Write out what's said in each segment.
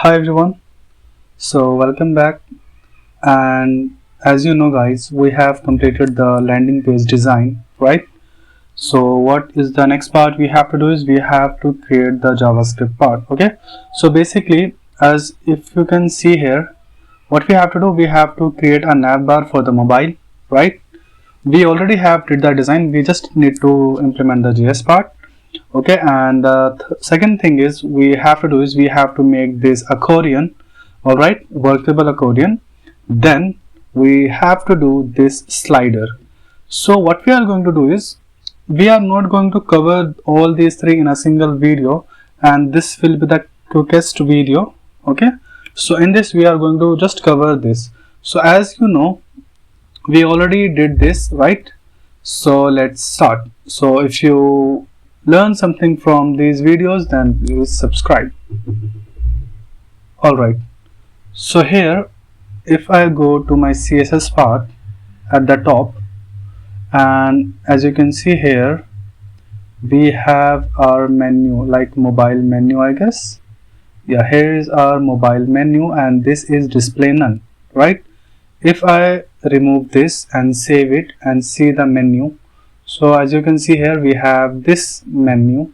Hi everyone, so welcome back. And as you know guys, we have completed the landing page design, right? So what is the next part we have to do is we have to create the JavaScript part. Okay, so basically, as if you can see here, what we have to do, we have to create a navbar for the mobile, right? We already have did the design, we just need to implement the JS part. Okay, and the second thing is we have to do is we have to make this accordion, all right, workable accordion. Then we have to do this slider. So what we are going to do is we are not going to cover all these three in a single video, and this will be the quickest video. Okay, so in this we are going to just cover this. So as you know, we already did this, right? So let's start. So if you learn something from these videos, then please subscribe. Alright, so here if I go to my CSS part at the top, and as you can see here we have our menu, like mobile menu, I guess. Yeah, here is our mobile menu and this is display none, right? If I remove this and save it and see the menu, so as you can see here we have this menu,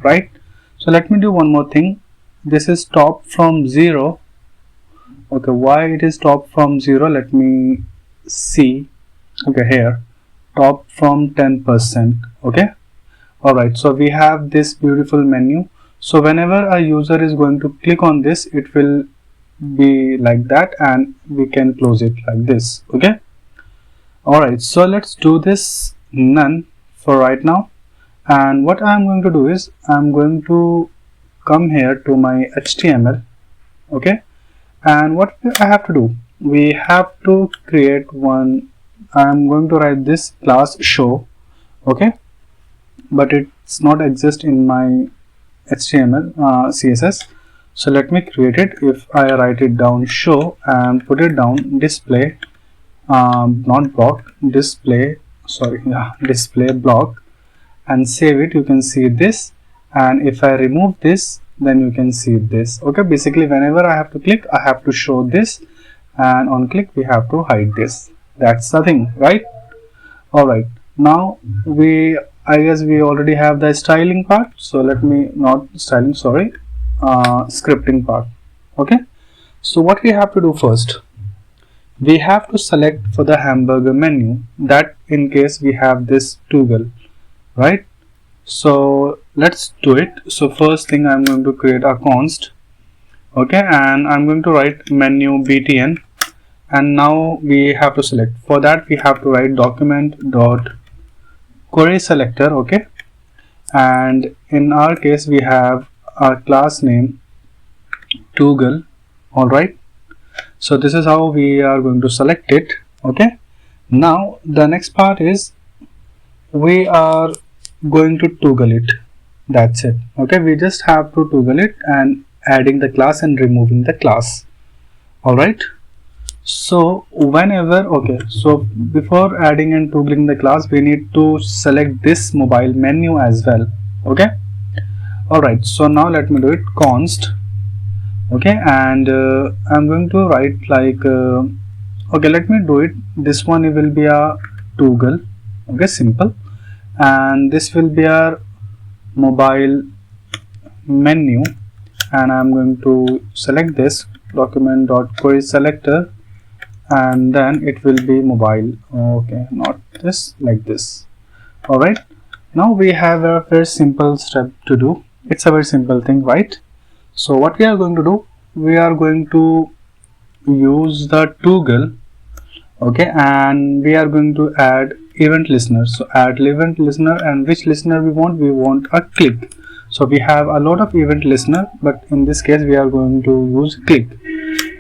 right? So let me do one more thing. This is top from 0. Okay, why it is top from 0, let me see. Okay, here top from 10%. okay, alright, so we have this beautiful menu. So whenever a user is going to click on this, it will be like that and we can close it like this. Okay, alright, so let's do this none for right now. And what I'm going to do is I'm going to come here to my HTML. Okay, and what I have to do, we have to create one. I'm going to write this class show. Okay, but it's not exist in my HTML CSS. So let me create it. If I write it down show and put it down display, not block, display, sorry, yeah, display block, and save it, you can see this. And if I remove this, then you can see this. Okay, basically whenever I have to click, I have to show this, and on click we have to hide this. That's the thing, right? Alright, now I guess we already have the styling part. So let me, not styling, sorry, scripting part. Okay, so what we have to do first, we have to select for the hamburger menu, that in case we have this toggle, right? So let's do it. So first thing, I'm going to create a const. Okay, and I'm going to write menu btn, and now we have to select. For that we have to write document dot query selector. Okay, and in our case we have our class name toggle. All right, so this is how we are going to select it. Okay, now the next part is we are going to toggle it. That's it. Okay, we just have to toggle it and adding the class and removing the class. All right, so whenever, okay, so before adding and toggling the class, we need to select this mobile menu as well. Okay, all right, so now let me do it const. Okay, and I'm going to write like okay, let me do it. This one, it will be a toggle. Okay, simple, and this will be our mobile menu, and I'm going to select this document dot query selector, and then it will be mobile. Okay, not this, like this. All right, now we have a very simple step to do. It's a very simple thing, right? So what we are going to do, we are going to use the toggle. Okay, and we are going to add event listener. So add event listener, and which listener we want a click. So we have a lot of event listener, but in this case we are going to use click.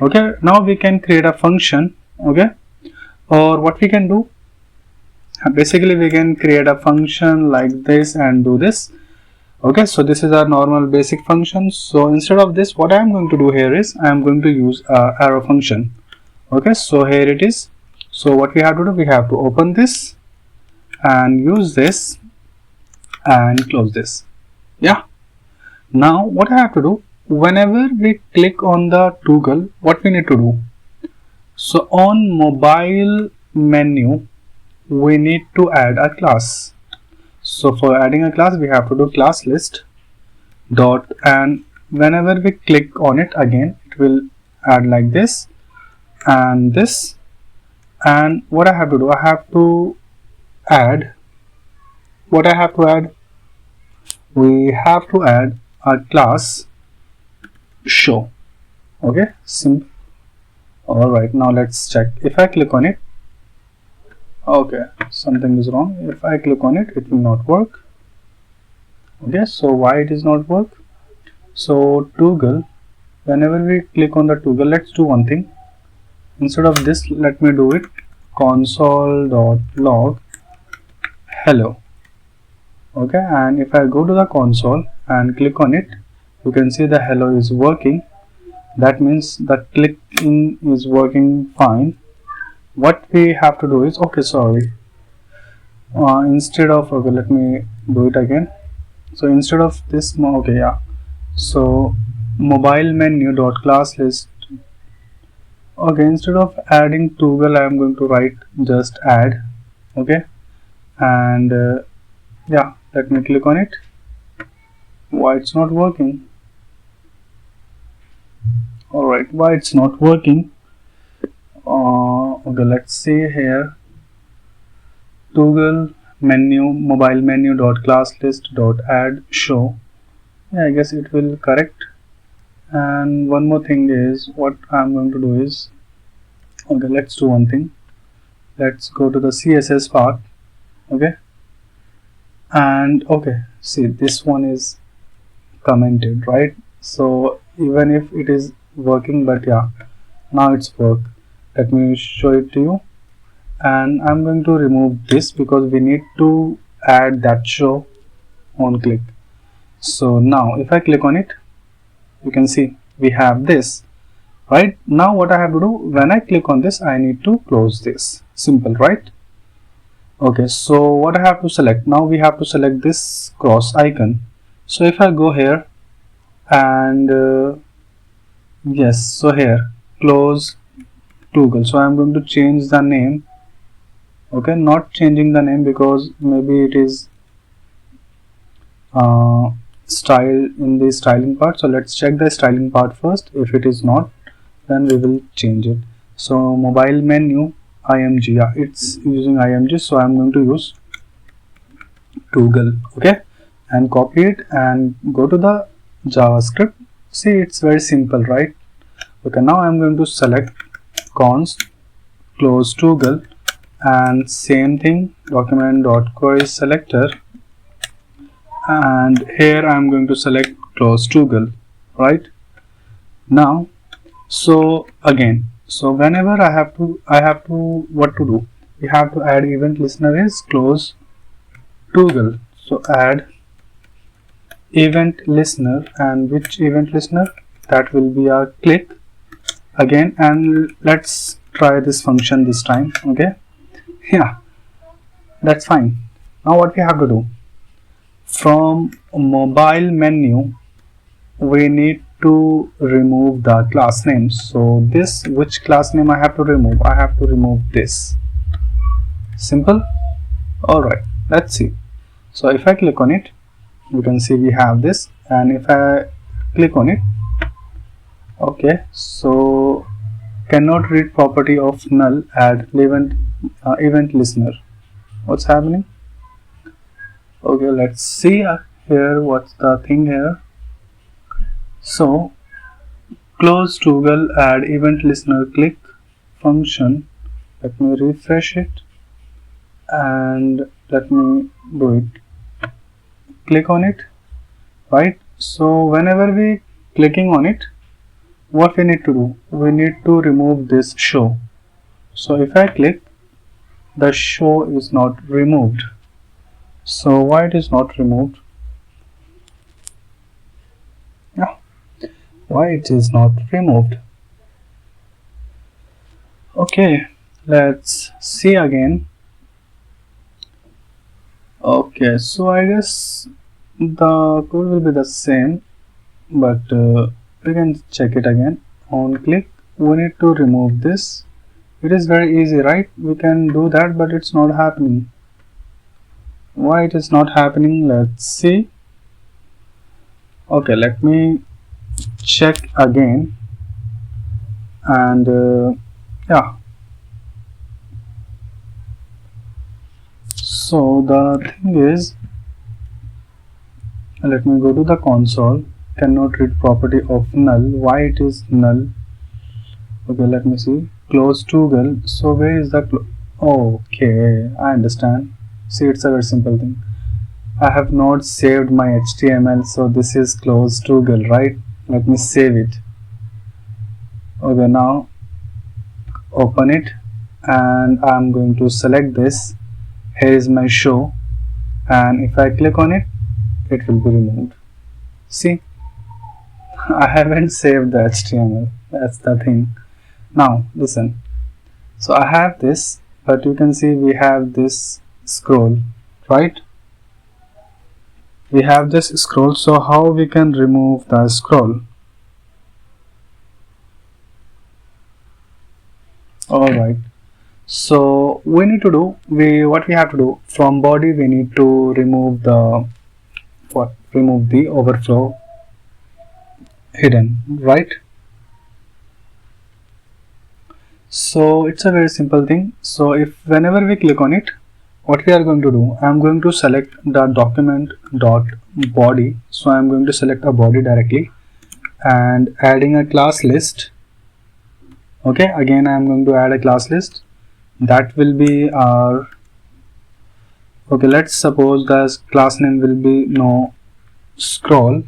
Okay, now we can create a function. Okay, or what we can do, basically we can create a function like this and do this. Okay, so this is our normal basic function. So instead of this, what I am going to do here is I am going to use arrow function. Okay, so here it is. So what we have to do, we have to open this and use this and close this. Yeah, now what I have to do, whenever we click on the toggle, what we need to do? So on mobile menu, we need to add a class. So for adding a class, we have to do class list dot, and whenever we click on it again, it will add like this and this. And what I have to do, I have to add, what I have to add, we have to add a class show. Okay, simple. All right, now let's check. If I click on it, okay, something is wrong. If I click on it, it will not work. Okay, so why it is not work? So toggle, whenever we click on the toggle, let's do one thing. Instead of this, let me do it console.log hello. Okay, and if I go to the console and click on it, you can see the hello is working. That means the clicking is working fine. What we have to do is, okay, sorry, instead of, okay, let me do it again. So instead of this, okay, yeah, so mobile menu dot class list. Okay, instead of adding toggle, I am going to write just add. Okay, and yeah, let me click on it. Why it's not working? All right, why it's not working? Okay, let's see here. Toggle menu mobile menu dot class list dot add show. Yeah, I guess it will correct. And one more thing is, what I'm going to do is, okay, let's do one thing. Let's go to the CSS part. Okay, and okay, see, this one is commented, right? So even if it is working, but yeah, now it's work. Let me show it to you, and I'm going to remove this because we need to add that show on click. So now if I click on it, you can see we have this. Right, now what I have to do, when I click on this, I need to close this. Simple, right? Okay, so what I have to select, now we have to select this cross icon. So if I go here and yes, so here close toggle, so I'm going to change the name. Okay, not changing the name because maybe it is style in the styling part. So let's check the styling part first. If it is not, then we will change it. So mobile menu img, yeah, it's using img, so I'm going to use toggle. Okay, and copy it and go to the JavaScript. See, it's very simple, right? Okay, now I'm going to select const close toggle, and same thing, document.query selector, and here I'm going to select close toggle. Right now, so again, so whenever I have to what to do, we have to add event listener is close toggle. So add event listener, and which event listener? That will be a click again, and let's try this function this time. Okay, yeah, that's fine. Now what we have to do, from mobile menu we need to remove the class name. So this, which class name I have to remove? I have to remove this. Simple. All right, let's see. So if I click on it, you can see we have this, and if I click on it, okay, so cannot read property of null, add event listener. What's happening? Okay, let's see here what's the thing here. So close toggle add event listener click function. Let me refresh it and let me do it. Click on it, right? So whenever we clicking on it, what we need to do, we need to remove this show. So if I click, the show is not removed. So why it is not removed? Yeah, why it is not removed? Okay, let's see again. Okay, so I guess the code will be the same, but we can check it again. On click, we need to remove this. It is very easy, right? We can do that, but it's not happening. Why it is not happening? Let's see. Okay, let me check again. And yeah, so the thing is, let me go to the console. Cannot read property of null. Why it is null? Okay, let me see. Close toggle. So where is the okay, I understand. See, it's a very simple thing. I have not saved my HTML, so this is close toggle, right? Let me save it. Okay, now open it, and I'm going to select this. Here is my show, and if I click on it, it will be removed. See, I haven't saved the HTML. That's the thing. Now listen. So I have this, but you can see we have this scroll, right? We have this scroll. So how we can remove the scroll? All right. So we need to do what we have to do from body. We need to remove the remove the overflow hidden, right? So it's a very simple thing. So if whenever we click on it, what we are going to do, I'm going to select the document dot body. So I'm going to select a body directly and adding a class list. Okay, again I'm going to add a class list. That will be our, okay, let's suppose the class name will be no scroll.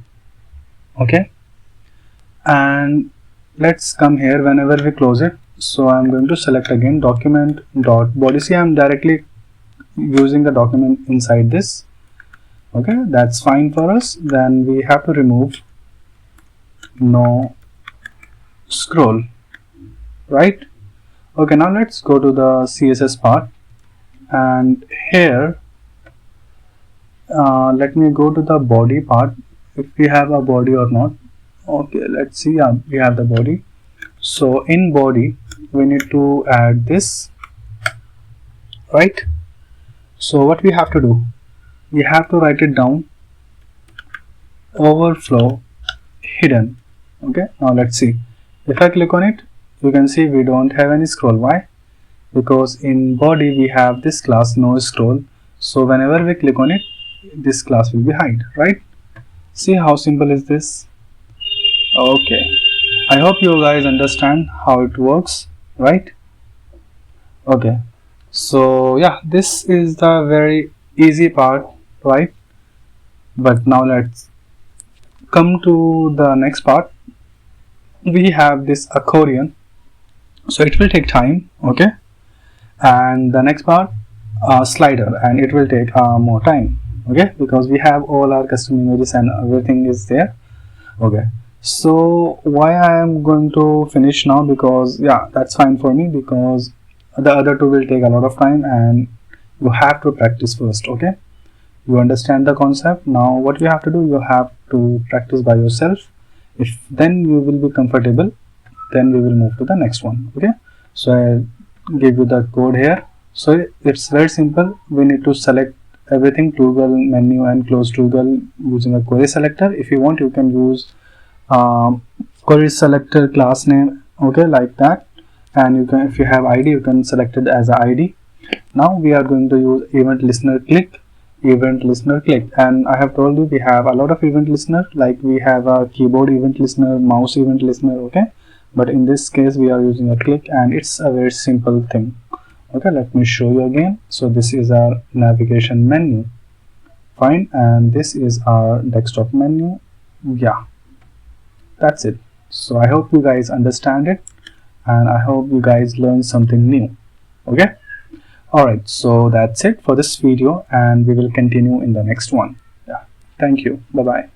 Okay, and let's come here whenever we close it. So I'm going to select again document dot body. See, I'm directly using the document inside this. Okay, that's fine for us. Then we have to remove no scroll, right? Okay, now let's go to the CSS part, and here let me go to the body part, if we have a body or not. Okay, let's see. Yeah, we have the body. So in body we need to add this, right? So what we have to do, we have to write it down, overflow hidden. Okay, now let's see. If I click on it, you can see we don't have any scroll. Why? Because in body we have this class no scroll. So whenever we click on it, this class will be hide, right? See how simple is this? Okay, I hope you guys understand how it works, right? Okay, so yeah, this is the very easy part, right? But now let's come to the next part. We have this accordion, so it will take time. Okay, and the next part, slider, and it will take more time. Okay, because we have all our custom images and everything is there. Okay, so why I am going to finish now, because yeah, that's fine for me, because the other two will take a lot of time and you have to practice first. Okay, you understand the concept. Now what you have to do, you have to practice by yourself. If then you will be comfortable, then we will move to the next one. Okay, so I give you the code here. So it's very simple. We need to select everything, toggle menu and close toggle using a query selector. If you want, you can use query selector class name, okay, like that, and you can, if you have ID, you can select it as a ID. Now we are going to use event listener click, and I have told you we have a lot of event listener, like we have a keyboard event listener, mouse event listener. Okay, but in this case we are using a click, and it's a very simple thing. Okay, let me show you again. So this is our navigation menu, fine, and this is our desktop menu. Yeah, that's it. So I hope you guys understand it, and I hope you guys learn something new. Okay, alright, so that's it for this video, and we will continue in the next one. Yeah, thank you, bye bye.